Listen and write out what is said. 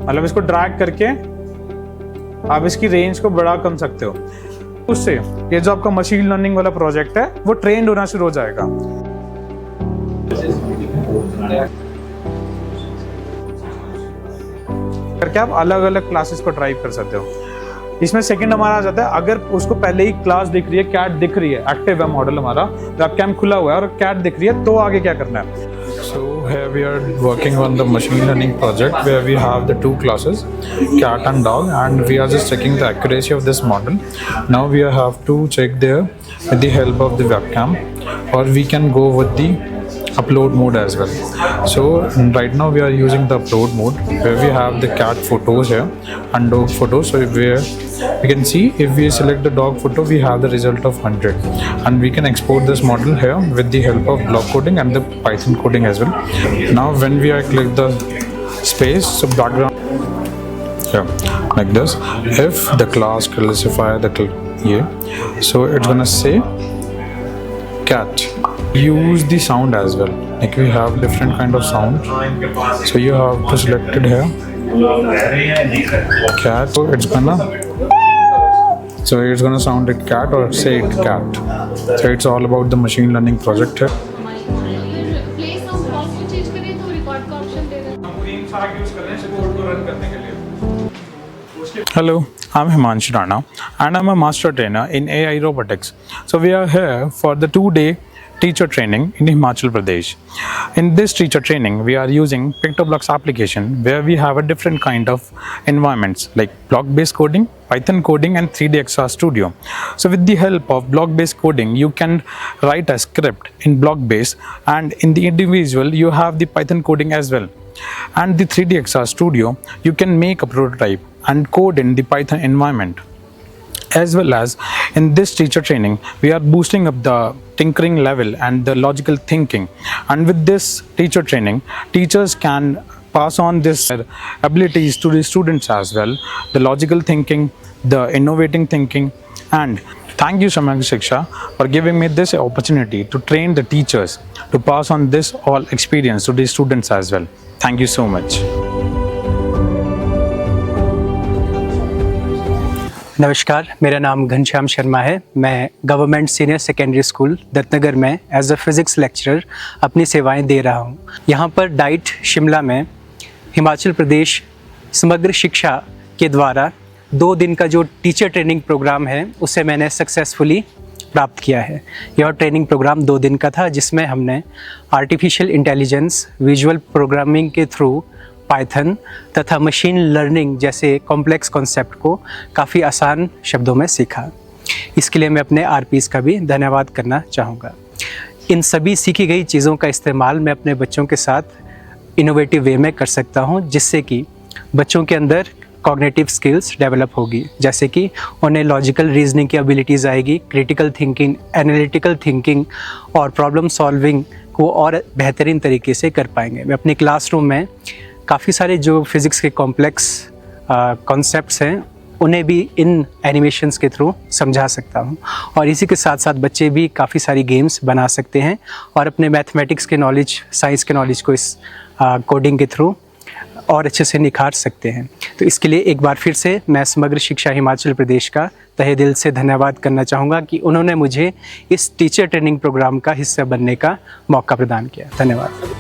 मतलब इसको ड्रैग करके आप इसकी रेंज को बढ़ा कर सकते हो। उससे ये जो आपका मशीन लर्निंग वाला प्रोजेक्ट है वो ट्रेंड होना शुरू हो जाएगा। करके आप अलग अलग क्लासेस को ड्राइव कर सकते हो। इसमें सेकंड हमारा आ जाता है, अगर उसको पहले ही क्लास दिख रही है, कैट दिख रही है, एक्टिव है मॉडल हमारा, वेबकैम खुला हुआ है और कैट दिख रही है, तो आगे क्या करना है। So here we are working on the machine learning project where we have the two classes, cat and dog, and we are just checking the accuracy of this model. Now we have to check there with the help of the webcam, or we can go with the upload mode as well. So right now we are using the upload mode where we have the cat photos here and dog photos. So where we can see if we select the dog photo, we have the result of 100, and we can export this model here with the help of block coding and the Python coding as well. Now when we are click the space, so background here like this, if the class classify the so it's gonna say cat. Use the sound as well, like we have different kind of sound, so you have to select it here, cat, so it's gonna sound like cat or say it cat. So it's all about the machine learning project here. Hello, I'm Himanshu Rana and I'm a master trainer in AI robotics. So we are here for the 2-day teacher training in Himachal Pradesh. In this teacher training, we are using PictoBlocks application where we have a different kind of environments like block-based coding, Python coding and 3D XR Studio. So with the help of block-based coding, you can write a script in block-based, and in the individual, you have the Python coding as well. And the 3D XR Studio, you can make a prototype and code in the Python environment. As well as in this teacher training, we are boosting up the tinkering level and the logical thinking. And with this teacher training, teachers can pass on this abilities to the students as well, the logical thinking, the innovating thinking. And thank you Samagr Shiksha for giving me this opportunity to train the teachers to pass on this all experience to the students as well. Thank you so much. नमस्कार, मेरा नाम घनश्याम शर्मा है। मैं government senior secondary school Dattanagar में as अ physics lecturer अपनी सेवाएं दे रहा हूं। यहां पर डाइट शिमला में हिमाचल प्रदेश समग्र शिक्षा के द्वारा 2 दिन का जो टीचर ट्रेनिंग प्रोग्राम है उसे मैंने सक्सेसफुली प्राप्त किया है। यह ट्रेनिंग प्रोग्राम 2 दिन का था, जिसमें हमने आर्टिफिशियल इंटेलिजेंस, विजुअल प्रोग्रामिंग के थ्रू पाइथन तथा मशीन लर्निंग जैसे कॉम्प्लेक्स कॉन्सेप्ट को काफ़ी आसान शब्दों में सीखा। इसके लिए मैं अपने आरपीस का भी धन्यवाद करना चाहूँगा। इन सभी सीखी गई चीज़ों का इस्तेमाल मैं अपने बच्चों के साथ इनोवेटिव वे में कर सकता हूँ, जिससे कि बच्चों के अंदर कॉग्निटिव स्किल्स डेवलप होगी, जैसे कि उन्हें लॉजिकल रीजनिंग की एबिलिटीज़ आएगी, क्रिटिकल थिंकिंग, एनालिटिकल थिंकिंग और प्रॉब्लम सॉल्विंग को और बेहतरीन तरीके से कर पाएंगे। मैं अपने क्लासरूम में काफ़ी सारे जो फिज़िक्स के कॉम्प्लेक्स कॉन्सेप्ट्स हैं उन्हें भी इन एनिमेशंस के थ्रू समझा सकता हूं, और इसी के साथ साथ बच्चे भी काफ़ी सारी गेम्स बना सकते हैं और अपने मैथमेटिक्स के नॉलेज, साइंस के नॉलेज को इस कोडिंग के थ्रू और अच्छे से निखार सकते हैं। तो इसके लिए एक बार फिर से मैं समग्र शिक्षा हिमाचल प्रदेश का तहे दिल से धन्यवाद करना चाहूँगा कि उन्होंने मुझे इस टीचर ट्रेनिंग प्रोग्राम का हिस्सा बनने का मौका प्रदान किया। धन्यवाद।